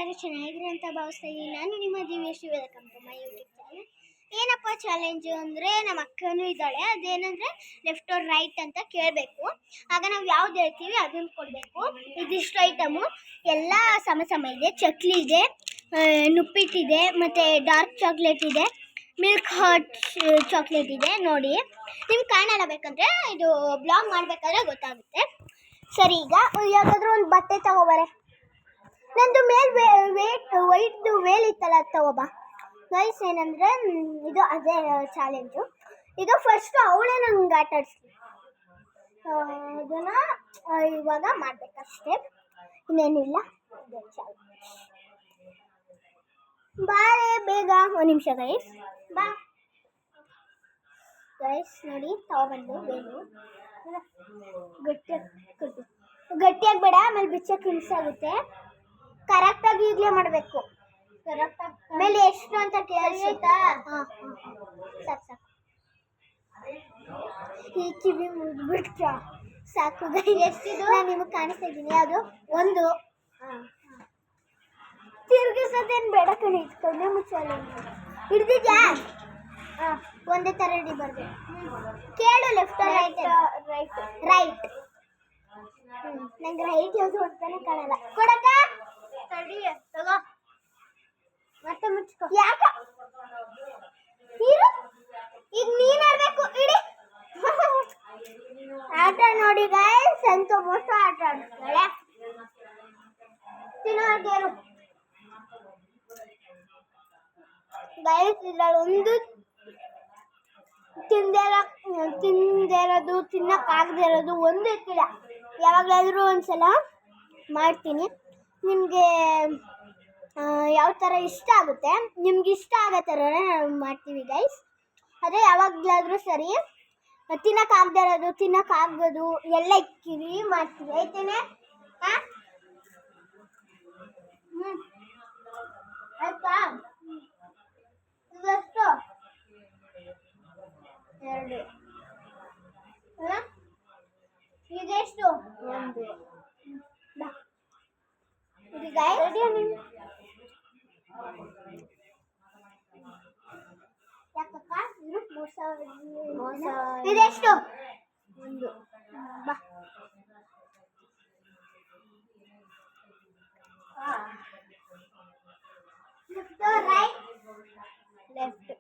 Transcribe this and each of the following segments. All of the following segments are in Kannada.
ಎಲ್ಲರೂ ಚೆನ್ನಾಗಿರೋ ಅಂತ ಭಾವಿಸ್ತಾ ಇದ್ದೀನಿ. ನಾನು ನಿಮ್ಮ Divyashri, welcome to my YouTube channel. ಏನಪ್ಪ ಚಾಲೆಂಜು ಅಂದರೆ, ನಮ್ಮ ಅಕ್ಕನೂ ಇದ್ದಾಳೆ. ಅದೇನಂದರೆ ಲೆಫ್ಟ್ ಆರ್ ರೈಟ್ ಅಂತ ಕೇಳಬೇಕು. ಆಗ ನಾವು ಯಾವ್ದು ಹೇಳ್ತೀವಿ ಅದನ್ನು ಕೊಡಬೇಕು. ಇದಿಷ್ಟು ಐಟಮು ಎಲ್ಲ ಸಮ ಇದೆ. ಚಕ್ಲಿ ಇದೆ, ನುಪ್ಪಿಟ್ಟಿದೆ, ಮತ್ತು ಡಾರ್ಕ್ ಚಾಕ್ಲೇಟ್ ಇದೆ, ಮಿಲ್ಕ್ ಹಾಟ್ ಚಾಕ್ಲೇಟ್ ಇದೆ. ನೋಡಿ, ನಿಮ್ಗೆ ಕಾಣಲ್ಲ ಬೇಕಂದರೆ ಇದು ಬ್ಲಾಗ್ ಮಾಡಬೇಕಾದ್ರೆ ಗೊತ್ತಾಗುತ್ತೆ. ಸರಿ, ಈಗ ಯಾವುದಾದ್ರೂ ಒಂದು ಬಟ್ಟೆ ತಗೋಬಾರೆ. ನಂದು ಮೇಲೆ ವೈಟ್ದು ವೇಲ್ ಇತ್ತಲ್ಲ, ಅದು ತಗೋಬಾ. ಗೈಸ್, ಏನಂದರೆ ಇದು ಅದೇ ಚಾಲೆಂಜು. ಈಗ ಫಸ್ಟು ಅವಳೇ ನಂಗೆ ಆಟ ಆಡಿಸ್ಲಿ. ಅದನ್ನು ಇವಾಗ ಮಾಡಬೇಕಷ್ಟೇ, ಇನ್ನೇನಿಲ್ಲ. ಅದೇ ಚಾಲೆಂಜ್. ಬಾರೇ ಬೇಗ, ಒಂದು ನಿಮಿಷ ಗೈಸ್. ಬಾ ಗೈಸ್, ನೋಡಿ ತಗೊಬಂದು ಬೇಗ ಗಟ್ಟಿಯಾಗಿ ಬೇಡ, ಆಮೇಲೆ ಬಿಚ್ಚಕ್ಕೆ ಹಿಂಸೆ ಆಗುತ್ತೆ. ಕರೆಕ್ಟಾಗಿ ಈಗಲೇ ಮಾಡಬೇಕು. ಕರೆಕ್ಟಾಗಿ ಆಮೇಲೆ ಎಷ್ಟು ಅಂತ ಕೇಳಿಸ್ತಾ. ಹಾಂ, ಸಾಕು ಸಾಕು. ಈ ಕಿವಿ ಮುಗಿದ್ಬಿಡ್ತ ಸಾಕು. ಎಷ್ಟಿದು ನಾನು ನಿಮಗೆ ಕಾಣಿಸ್ತಾ ಇದ್ದೀನಿ. ಅದು ಒಂದು ತಿರುಗಿಸೋದೇನು ಬೇಡ ಕಣೆ, ಇಟ್ಕೊಂಡೆ ಮುಚ್ಚಾಲೆ ಹಿಡ್ದಿದ್ಯಾ? ಹಾಂ, ಒಂದೇ ಥರ ರೆಡಿ ಬರಬೇಕು. ಕೇಳು, ಲೆಫ್ಟ್ ರೈಟ್? Right right. ನಂಗೆ ರೈಟ್ ಯಾವುದು ಅಂತಾನೆ ಕಾಣಲ್ಲ. ಕೊಡಕ್ಕ ತಡಿ, ತಗೋ. ಮತ್ತೆ ಮುಚ್ಕೋ. ಯಾಕ ಇರು, ಈಗ ನೀನು ಆಡಬೇಕು. ಇಡಿ ಆಟ ನೋಡಿ ಗೈಸ್, ಅಂತ ಮೋಸ ಆಟ ಆಡ್ತಾಳೆ. ತಿನ್ನೋರ್ಗೇರು ಗೈಸ್, ಇದ್ರಲ್ಲಿ ಒಂದು ತಿಂದಿರೋದು, ತಿನ್ನಕ್ಕಾಗದೇ ಇರೋದು ಒಂದು ಇರ್ತಿಲ್ಲ. ಯಾವಾಗಲಾದರೂ ಒಂದ್ಸಲ ಮಾಡ್ತೀನಿ. ನಿಮಗೆ ಯಾವ ಥರ ಇಷ್ಟ ಆಗುತ್ತೆ, ನಿಮ್ಗೆ ಇಷ್ಟ ಆಗೋ ಥರನೇ ಮಾಡ್ತೀವಿ ಗೈಸ್. ಅದೇ ಯಾವಾಗಲಾದರೂ ಸರಿ, ತಿನ್ನಕ್ಕಾಗದೇ ಇರೋದು, ತಿನ್ನಕ್ಕಾಗೋದು ಎಲ್ಲ ಇಕ್ಕಿವಿ ಮಾಡ್ತೀವಿ. ಆಯ್ತೇನೆ? ಹಾಂ, ಆಯ್ತಾ? ಇದೆಷ್ಟು? 2. ಇದೆಷ್ಟು? 1. ಇದು ಗೈಸ್, ಯಾಕಕ್ಕ ಇದು ಮೋಸ. ಇದೆಷ್ಟು? 1. ಬಾ. Left right? Left.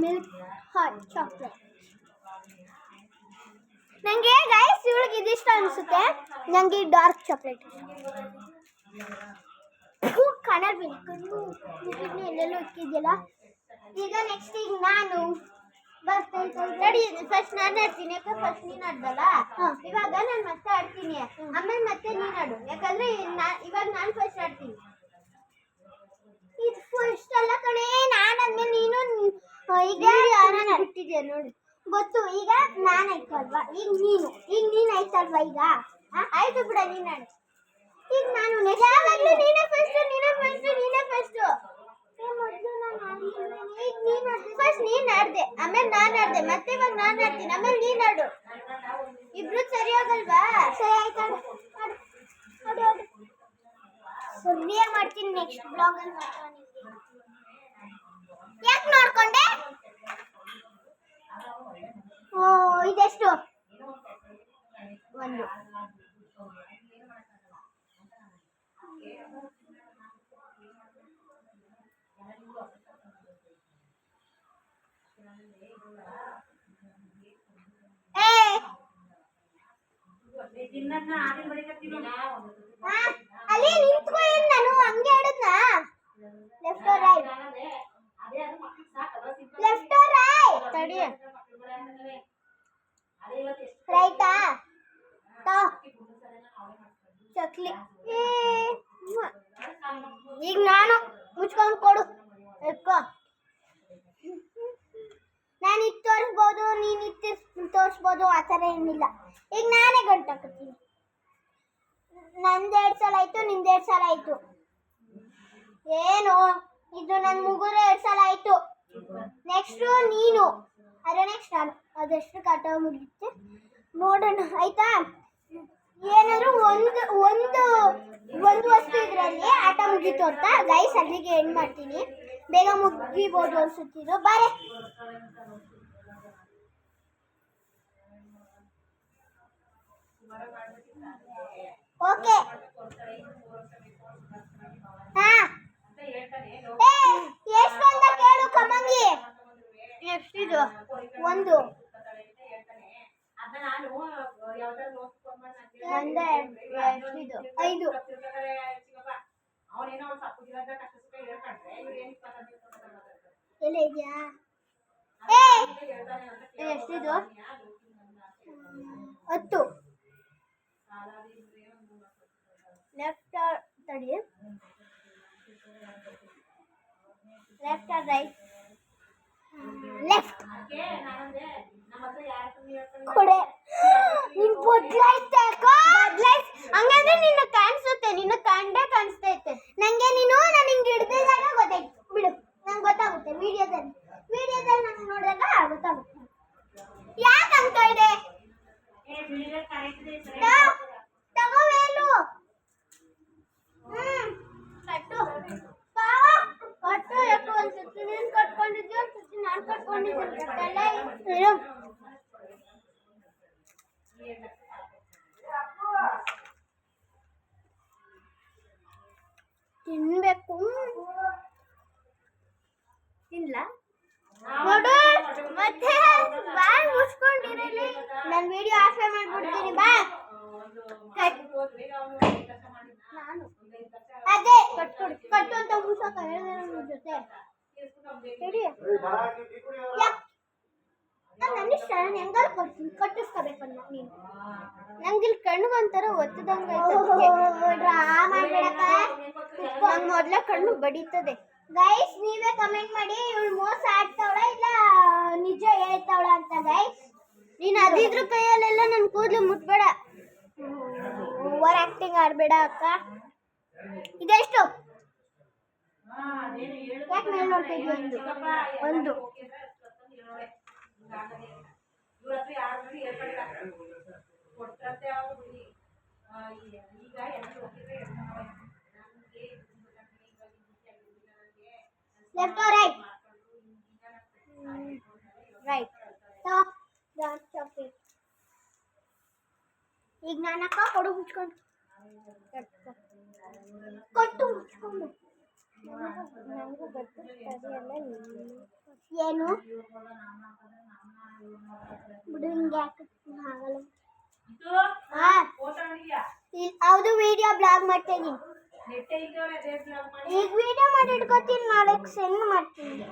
Milk hot chocolate. ನನಗೆ ಗೈಸ್ ಇವಳಿಗೆ ಇದಿಷ್ಟ ಅನಿಸುತ್ತೆ. ನನಗೆ ಡಾರ್ಕ್ ಚಾಕ್ಲೇಟ್ ಕಣಲ್ ಬಿಡ್ಕೊಂಡು ಎಲ್ಲೆಲ್ಲೂ ಇಕ್ಕಿದ್ಯಲ್ಲ. ಈಗ ನೆಕ್ಸ್ಟ್ ಈಗ ನಾನು ರೆಡಿ. ಫಸ್ಟ್ ನಾನು ಆಡ್ತೀನಿ, ಯಾಕೆ ಫಸ್ಟ್ ನೀನು ಆಡ್ದಲ್ಲ. ಇವಾಗ ನಾನು ಮತ್ತೆ ಆಡ್ತೀನಿ, ಆಮೇಲೆ ಮತ್ತೆ ನೀನು ಆಡು. ಯಾಕಂದ್ರೆ ಇವಾಗ ನಾನು ಫಸ್ಟ್ ಆಡ್ತೀನಿ. ಇದು ಫಸ್ಟ್ ಅಲ್ಲ ಕಣೆ, ನಾನಾದ್ಮೇಲೆ ನೀನು. ಈಗ ನಾನು ಬಿಟ್ಟಿದ್ಯಾ ನೋಡಿ, ಗೊತ್ತು. ಈಗ ನಾನು ಆಯ್ತಲ್ವಾ, ಈಗ ನೀನು ಆಯ್ತಲ್ವಾ. ಈಗ ಆಯ್ತು ಬಿಡ, ನೀನು ಆಡು. ಈಗ ನಾನು ಯಾವಾಗಲೂ ನೀನೇ ಫಸ್ಟ್. ಫಸ್ಟ್ ನೀನು ಆಡ್ದೆ, ಆಮೇಲೆ ನಾನು ಆಡ್ದೆ, ಮತ್ತೆ ಇವಾಗ ನಾನು ಆಡ್ತೀನಿ, ಆಮೇಲೆ ನೀನು ಆಡು. ಇಬ್ರು ಸರಿ ಹೋಗಲ್ವಾ? ಸರಿ ಆಯ್ತು, ಆಡು. ಸರಿಯಾಗಿ ಮಾಡ್ತೀನಿ. ನೆಕ್ಸ್ಟ್ ಬ್ಲಾಗಲ್ಲಿ ಮಾಡ್ತೀನಿ. ಯಾಕೆ ನೋಡ್ಕೊಂಡೆ? ಇದೆಷ್ಟು? 1. ಅಲ್ಲಿ ನಿಂತ್ಕೊ, ನಾನು ಹಂಗೆ ಆಡದ್ನಾ? Left right? Left right? ತಡಿ, ರೈಟಾ? ಚಕ್ಲಿ. ಈಗ ನಾನು ಮುಚ್ಕೊಂಡು ಕೊಡು, ಎತ್ಕೋ. ನಾನು ಇದು ತೋರಿಸ್ಬೋದು, ನೀನು ಇದು ತೋರಿಸ್ಬೋದು, ಆ ಥರ ಏನಿಲ್ಲ. ಈಗ ನಾನೇ ಗಂಟು ಹಾಕತ್ತೀನಿ. ನಂದು 2 ಸಲ ಆಯಿತು, ನಿಂದು 2 ಸಲ ಆಯಿತು. ಏನು ಇದು ನನ್ನ ಮುಗುರು 2 ಸಲ ಆಯಿತು. ನೆಕ್ಸ್ಟು ನೀನು, ಅದೇ ನೆಕ್ಸ್ಟ್ ನಾನು. ಅದೆಷ್ಟು ಕಟ ಮುಗಿಯುತ್ತೆ ನೋಡೋಣ, ಆಯಿತಾ? ಏನಾದರೂ ಒಂದು ಒಂದು ವಸ್ತು ಇದರಲ್ಲಿ ಆಟ ಮುಗೀತು ಅಂತ ಗೈಸ್ ಅಲ್ಲಿಗೆ ಎಂಡ್ ಮಾಡ್ತೀನಿ. ಬೇಗ ಮುಗಿಬೋದು ಅನ್ಸುತ್ತಿದ್ದು. ಬಾರೆ ಓಕೆ. ಹಾ ಎಷ್ಟು ಅಂತ ಕೇಳು ಕಮಂಗಿ. ಎಷ್ಟಿದು? ಒಂದು ಎಷ್ಟಿದು? 5. ಎಲ್ಲ ಇದೆಯಾ? ಎಷ್ಟಿದು? 10. ಲೆಫ್ಟ್ ತಡಿ, ಲೆಫ್ಟ್ ಆರ್ ರೈಟ್? ಲೆಫ್ಟ್ ಕೊಡೆ. ನಿನ್ ಬದಲಾಯ್ತೆ ಹಂಗಂದ್ರೆ ನಿನ್ನ ಕಾಣಿಸುತ್ತೆ, ನಿನ್ನ ಕಂಡೇ ಕಾಣಿಸ್ತೈತೆ ನಂಗೆ. ನಾನು ಹಿಂಗೆ ಹಿಡ್ದಿದಾಗ ಗೊತ್ತಾಯ್ತು ಬಿಡು, ನಂಗೆ ಗೊತ್ತಾಗುತ್ತೆ. ವಿಡಿಯೋದಲ್ಲಿ ನಂಗೆ ನೋಡಿದಾಗ ಗೊತ್ತಾಗುತ್ತೆ. ಯಾಕೆ ಅಂತ ಇದೆ ತಗೋವೇನು? ಕಟ್ಟು ಕಟ್ಟು ಯಾಕೆ ಅನ್ಸುತ್ತೆ? ನೀನು ಕಟ್ಕೊಂಡಿದ್ಯೋ ಅನ್ಸುತ್ತೆ, ನಾನು ಕಟ್ಕೊಂಡಿದ್ದೀನಿ. ತಿನ್ಬೇಕು. ತಿನ್ಲ ನೋಡು ಮತ್ತೆ ಬಾಯ್ ಮುಚ್ಕೊಂಡಿರಲಿ. ನಾನು ವಿಡಿಯೋ ಆಫ್ ಮಾಡ್ಬಿಡ್ತೀನಿ. ಬಾ ನಾನು ಅದೇ ಕಟ್ಟು ಅಂತ ಮುಗಿಸೋಕ ಹೇಳಿದ್ರೆ ಜೊತೆ ನನ್ನ ಇಷ್ಟ. ನಾನು ಹೆಂಗಾರು ಕೊಡ್ತೀನಿ, ಕಟ್ಟಿಸ್ಕೋಬೇಕನ್ನ ನೀನು. ನಂಗೆ ಇಲ್ಲಿ ಕಣ್ಣು ಒಂಥರ ಒತ್ತದಂಗೆ ಮೊದಲ ಕಣ್ಣು ಬಡೀತದೆ. ಗೈಸ್ ನೀವೇ ಕಮೆಂಟ್ ಮಾಡಿ, ಇವಳು ಮೋಸ ಆಡ್ತಾವಳ ಇಲ್ಲ ನಿಜ ಹೇಳ್ತಾವಳ ಅಂತ. ಗೈಸ್ ನೀನು ಅದಿದ್ರ ಕೈಯಲ್ಲೆಲ್ಲ ನನ್ನ ಕೂದಲು ಮುಟ್ಬೇಡ, ಓವರ್ ಆಕ್ಟಿಂಗ್ ಆಡಬೇಡ ಅಕ್ಕ. ಇದೆಷ್ಟು? ಯಾಕೆ ಮೇಲೆ ನೋಡ್ತಾ ಇದ್ದೀವಿ? ಒಂದು left or right? Right. Chocolate ಈಗ ನಾನಕ್ಕ ಕೊಡು ಮುಚ್ಕೊಂಡು ಕೊಟ್ಟು ಮುಚ್ಕೊಂಡು ನನಗೂ ಗೊತ್ತಿಲ್ಲ ಏನು ಬಿಡು. ಹಿಂಗೆ ಯಾಕೆ ಆಗಲ್ಲ? ಹೌದು, ವಿಡಿಯೋ ಬ್ಲಾಗ್ ಮಾಡ್ತಾ ಇದ್ದೀನಿ. ಈಗ ವಿಡಿಯೋ ಮಾಡಿ ಇಟ್ಕೋತೀನಿ, ನಾಳೆ ಸೆಂಡ್ ಮಾಡ್ತೀನಿ.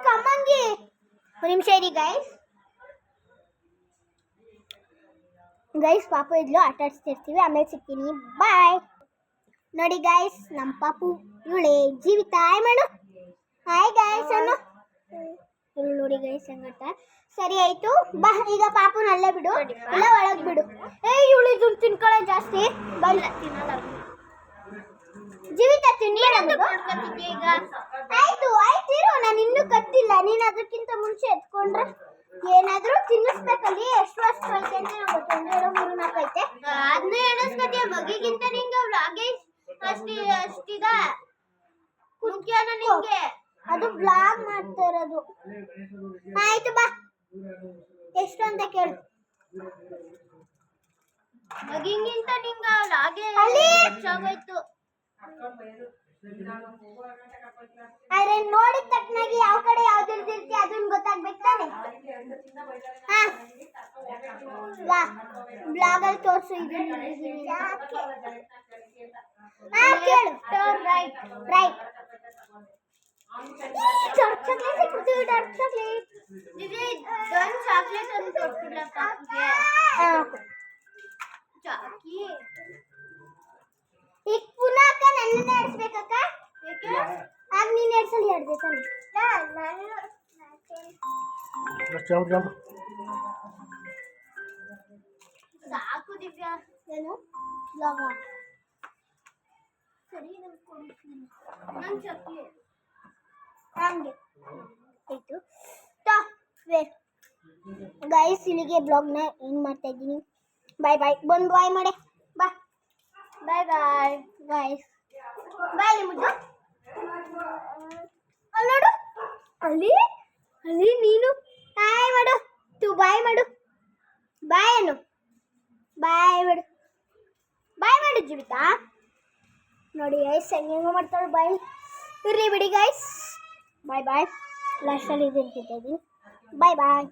ಕಮ್ಮಂಗಿ ಒಂದು ನಿಮಿಷ ಇರಿ ಗೈಸ್ ಪಾಪು ಇದ್ಲು, ಆಟ ಆಡಿಸ್ತಿರ್ತೀವಿ, ಆಮೇಲೆ ಸಿಗ್ತೀನಿ. ಬಾಯ್. ನೋಡಿ ಗೈಸ್, ನಮ್ಮ ಪಾಪು ಇವಳೆ ಜೀವಿತ. ಹಾಯ್ ಮಾಡು. ಹಾಯ್ ಗೈಸ್ ಅನ್ನು ಇವಳು ನೋಡಿ ಗೈಸ್ ಹೆಂಗಂತ. ಸರಿ ಆಯ್ತು, ಬಾ. ಈಗ ಪಾಪುನ ಅಲ್ಲೇ ಬಿಡು, ಇಲ್ಲ ಒಳಗೆ ಬಿಡು. ಇವಳು ಇದನ್ನು ತಿನ್ಕೊಳ್ಳೋ ಜಾಸ್ತಿ. ಬಲ್ಲ ತಿನ್ನಲ್ಲ ಜೀವಿತ, ತಿನ್ನಿ. ಈಗ ಆಯ್ತು ಇರು, ನಾನು ಇನ್ನೂ ಕತ್ತಿಲ್ಲ. ನೀನು ಅದಕ್ಕಿಂತ ಮುಂಚೆ ಎತ್ಕೊಂಡ್ರೆ ಏನಾದರೂ ತಿನ್ನಿಸ್ಬೇಕಲ್ಲಿ. ಎಷ್ಟು ವರ್ಷ ಐತೆ ಅಂತ ನಂಗೆ ಗೊತ್ತು. 1 2 3 4 ಐತೆ. ಅದನ್ನ ಎಣಿಸ್ಕೊತೀಯ ಮಗಿಗಿಂತ ನಿಂಗೆ ವ್ಲಾಗೆ ಅಷ್ಟಿದ ಮುಖ್ಯನ ನಿಂಗೆ. ಅದು ಬ್ಲಾಗ್ ಮಾಡ್ತಾ ಇರೋದು. ಆಯ್ತು ಬಾ, ಎಷ್ಟು ಅಂತ ಕೇಳು. ಮಗಿಗಿಂತ ನಿಂಗೆ ವ್ಲಾಗೆ ಹೆಚ್ಚಾಗೋಯ್ತು. ಆದ್ರೆ ನೋಡಿದ ತಕ್ಕನಾಗಿ ಯಾವ ಕಡೆ ಯಾವ್ದು ಇರ್ತಿ ಅದನ್ನ ಗೊತ್ತಾಗ್ಬೇಕು ತಾನೆ. ಬ್ಲಾಗ್ ಅಲ್ಲಿ ತೋರಿಸು. ಕೇಳು. Right right. ಡಾರ್ಕ್ ಚಾಕ್ಲೇಟ್ ಅಂತ ಕೊಟ್ಬಿಡ್ಲ ಚಾಕಿ. ಈಗ ಪುನಃ ಅಕ್ಕ ನನ್ನನ್ನೇ ಆಡಿಸ್ಬೇಕಕ್ಕ. ಆಗ ನೀನು 2 ಸಲ ಆಡ್ಬೇಕಲ್ಲ. ಸಾಕು ದಿವ್ಯಾ. ಏನು ಬ್ಲಾಗ? ಸರಿ ನಂಗೆ ಕೊಡ್ತೀನಿ. ನಂಗೆ ಚಾಕ್ಲೇಟ್ ಹಂಗೆ ಆಯ್ತು. ವೇರ್ ಗೈಸ್ ಇಲ್ಲಿಗೆ ಬ್ಲಾಗ್ನ ಏನು ಮಾಡ್ತಾ ಇದ್ದೀನಿ. ಬಾಯ್ ಬಾಯ್. ಬಂದು ಬಾಯ್ ಮಾಡೆ. ಬಾ ಬಾಯ್ ಬಾಯ್ ಗೈಸ್. ಬಾಯ್ ನಿಮ್ಮದು. ಅಲ್ಲಿ ನೋಡು, ಅಲ್ಲಿ ಅಲ್ಲಿ ನೀನು ಬಾಯ್ ಮಾಡು. ಬಾಯ್ ಮಾಡು. ಬಾಯ್ ಅನ್ನು ಬಾಯ್ ಮಾಡು. ಬಾಯ್ ಮಾಡು ಜೀವಿತಾ. ನೋಡಿ ಗೈಸ್ ಹೆಂಗೆ ಮಾಡ್ತಾಳೆ ಬಾಯ್. ಇರ್ರಿ ಬಿಡಿ ಗೈಸ್. ಬಾಯ್ ಬಾಯ್. ಲಾಸ್ಟಲ್ಲಿ ಇದು ಇದ್ದೀನಿ. ಬಾಯ್ ಬಾಯ್.